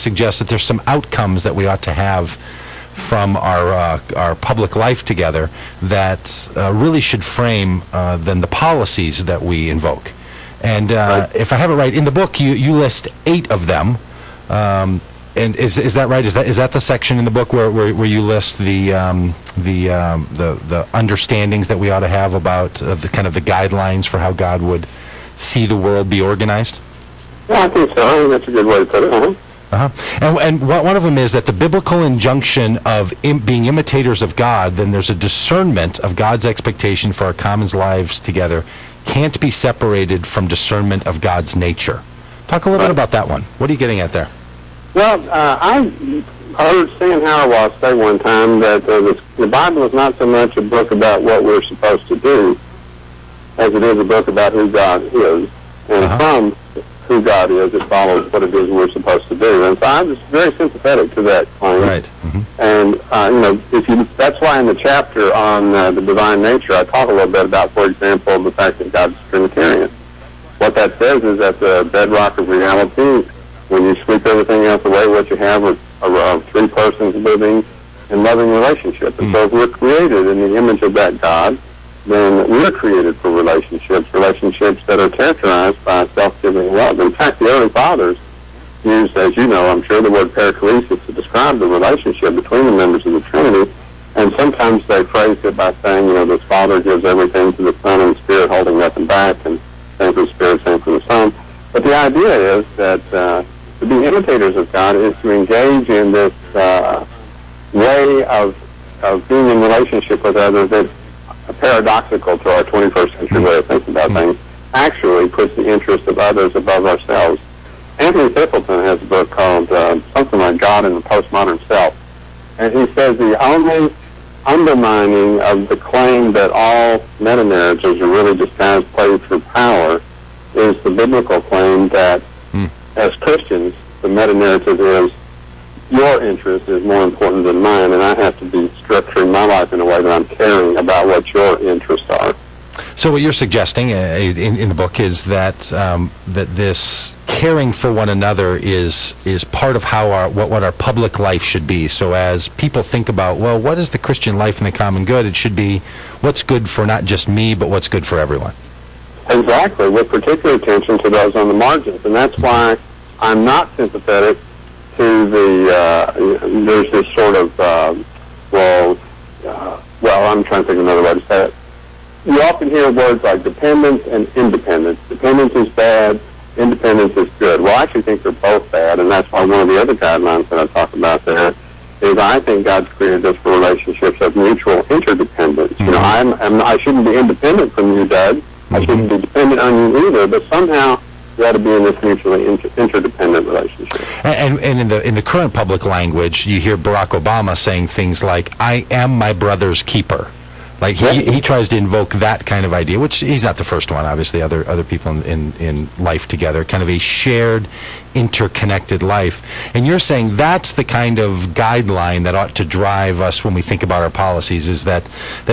suggests that there's some outcomes that we ought to have from our public life together that really should frame then the policies that we invoke. And if I have it right, in the book you list 8 of them. And is that right? Is that the section in the book where you list the understandings that we ought to have about the kind of the guidelines for how God would see the world be organized? Yeah, I think so. I think that's a good way to put it. And one of them is that the biblical injunction of being imitators of God, then there's a discernment of God's expectation for our common lives together, can't be separated from discernment of God's nature. Talk a little bit about that one. What are you getting at there? Well, I heard Stan Hauerwas say one time that the Bible is not so much a book about what we're supposed to do as it is a book about who God is. And from who God is, it follows what it is we're supposed to do. And so I'm just very sympathetic to that claim. Right. And, that's why in the chapter on the divine nature, I talk a little bit about, for example, the fact that God's Trinitarian. What that says is that the bedrock of reality, when you sweep everything else away, what you have are 3 persons living in loving relationship. And so if we're created in the image of that God, then we're created for relationships that are characterized by self-giving love. In fact, the early fathers used, as you know, I'm sure, the word perichoresis to describe the relationship between the members of the Trinity. And sometimes they phrased it by saying, this Father gives everything to the Son and the Spirit, holding nothing back, and same for the Spirit, same for the Son. But the idea is that to be imitators of God is to engage in this way of being in relationship with others that's paradoxical to our 21st century way of thinking about things, actually puts the interest of others above ourselves. Anthony Thippleton has a book called something like God and the Postmodern Self. And he says the only undermining of the claim that all meta-narratives are really disguised plays for power is the biblical claim that as Christians, the meta-narrative is your interest is more important than mine, and I have to be structuring my life in a way that I'm caring about what your interests are. So what you're suggesting in the book is that that this caring for one another is part of how what our public life should be. So as people think about, well, what is the Christian life in the common good, it should be what's good for not just me, but what's good for everyone. Exactly, with particular attention to those on the margins. And that's why I'm not sympathetic to there's this sort of, I'm trying to think of another way to say it. You often hear words like dependence and independence. Dependence is bad, independence is good. Well, I actually think they're both bad, and that's why one of the other guidelines that I talk about there is I think God's created us for relationships of mutual interdependence. I shouldn't be independent from you, Doug. I shouldn't be dependent on you either, but somehow we ought to be in this mutually interdependent relationship. And in the current public language, you hear Barack Obama saying things like, I am my brother's keeper. Like he tries to invoke that kind of idea, which he's not the first one, obviously, other people in life together, kind of a shared, interconnected life. And you're saying that's the kind of guideline that ought to drive us when we think about our policies, is that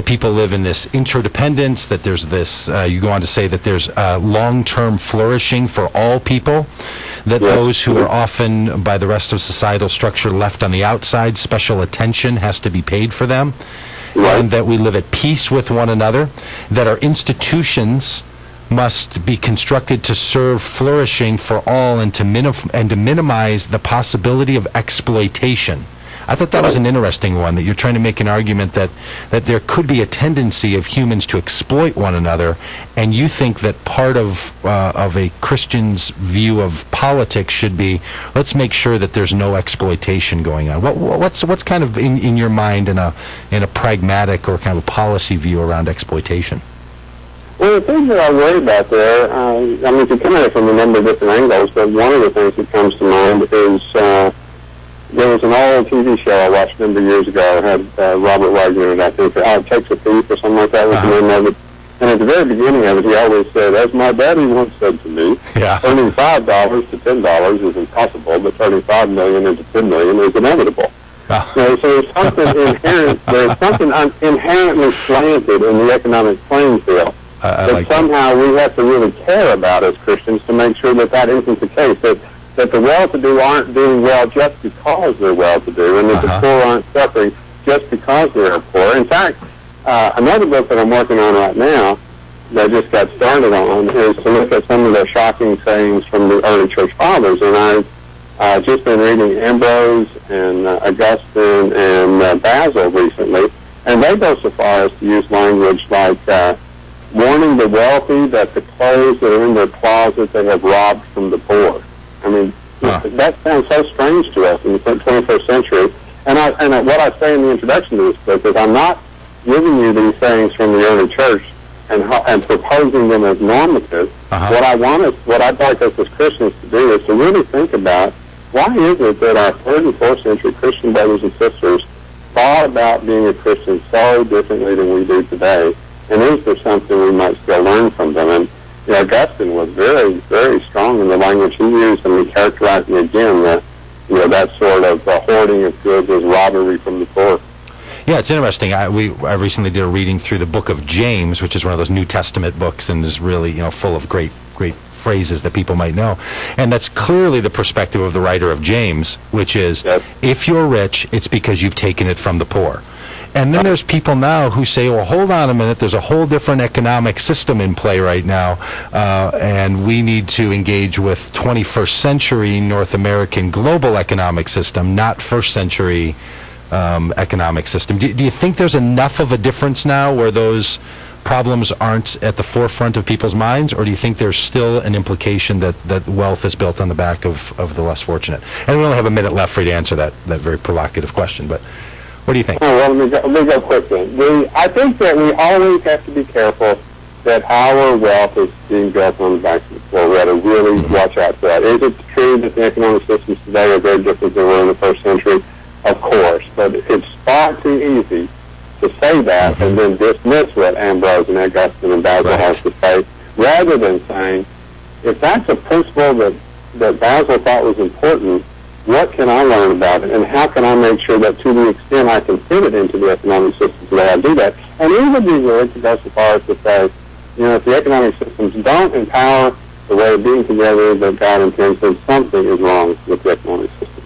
people live in this interdependence, that there's this, you go on to say that there's long-term flourishing for all people, that those who are often by the rest of societal structure left on the outside, special attention has to be paid for them. And that we live at peace with one another, that our institutions must be constructed to serve flourishing for all and to minimize the possibility of exploitation. I thought that was an interesting one, that you're trying to make an argument that there could be a tendency of humans to exploit one another, and you think that part of a Christian's view of politics should be, let's make sure that there's no exploitation going on. What's kind of in your mind in a pragmatic or kind of a policy view around exploitation? Well, the things that I worry about there, you can come at it from a number of different angles, but one of the things that comes to mind is there was an old TV show I watched a number of years ago. It had Robert Wagner in it, I think, It Takes a Thief or something like that was the name of it. And at the very beginning of it, he always said, as my daddy once said to me, earning $5 to $10 is impossible, but turning $5 million into $10 million is inevitable. So there's something inherently slanted in the economic playing field that somehow we have to really care about as Christians to make sure that isn't the case. That that the well-to-do aren't doing well just because they're well-to-do, and that the poor aren't suffering just because they are poor. In fact, another book that I'm working on right now that I just got started on is to look at some of the shocking sayings from the early church fathers, and I've just been reading Ambrose and Augustine and Basil recently, and they go so far as to use language like warning the wealthy that the clothes that are in their closet they have robbed from the poor. I mean, that sounds so strange to us in the 21st century. And what I say in the introduction to this book is I'm not giving you these sayings from the early church and proposing them as normative. What I'd like us as Christians to do is to really think about why is it that our 3rd and 4th century Christian brothers and sisters thought about being a Christian so differently than we do today, and is there something we might still learn from them? And Augustine was very, very strong in the language he used, and he characterized again that sort of hoarding of goods as robbery from the poor. Yeah, it's interesting. I recently did a reading through the book of James, which is one of those New Testament books, and is really full of great phrases that people might know. And that's clearly the perspective of the writer of James, which is, if you're rich, it's because you've taken it from the poor. And then there's people now who say, well, hold on a minute, there's a whole different economic system in play right now, and we need to engage with 21st century North American global economic system, not first century economic system. Do you think there's enough of a difference now where those problems aren't at the forefront of people's minds, or do you think there's still an implication that wealth is built on the back of the less fortunate? And we only have a minute left for you to answer that very provocative question, but what do you think? Oh, well, let me go quickly. I think that we always have to be careful that our wealth is being built on the backs of the poor. We have to really watch out for that. Is it true that the economic systems today are very different than they were in the first century? Of course, but it's far too easy to say that and then dismiss what Ambrose and Augustine and Basil has to say, rather than saying, if that's a principle that Basil thought was important, what can I learn about it, and how can I make sure that to the extent I can fit it into the economic system today, I do that? And even be willing to go so far as to say, if the economic systems don't empower the way of being together that God intends, then something is wrong with the economic system.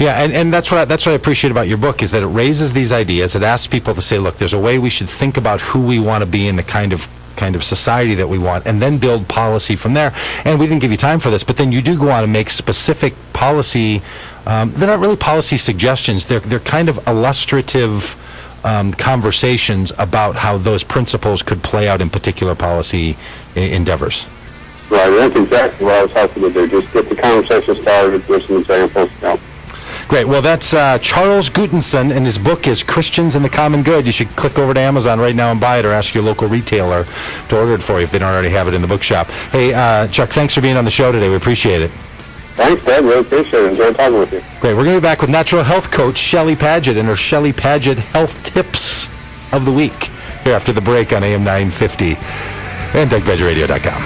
Yeah, and that's what I appreciate about your book, is that it raises these ideas. It asks people to say, look, there's a way we should think about who we want to be in the kind of society that we want, and then build policy from there. And we didn't give you time for this, but then you do go on and make specific policy. They're not really policy suggestions. They're kind of illustrative conversations about how those principles could play out in particular policy endeavors. Right, that's exactly what I was hoping to do. Just get the conversation started with some examples. Great. Well, that's Charles Gutenson, and his book is Christians and the Common Good. You should click over to Amazon right now and buy it, or ask your local retailer to order it for you if they don't already have it in the bookshop. Hey, Chuck, thanks for being on the show today. We appreciate it. Thanks, Ted. Really appreciate it. Enjoyed talking with you. Great. We're going to be back with natural health coach Shelley Pagitt and her Shelley Pagitt Health Tips of the Week here after the break on AM 950 and DougBadgerRadio.com.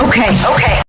Okay.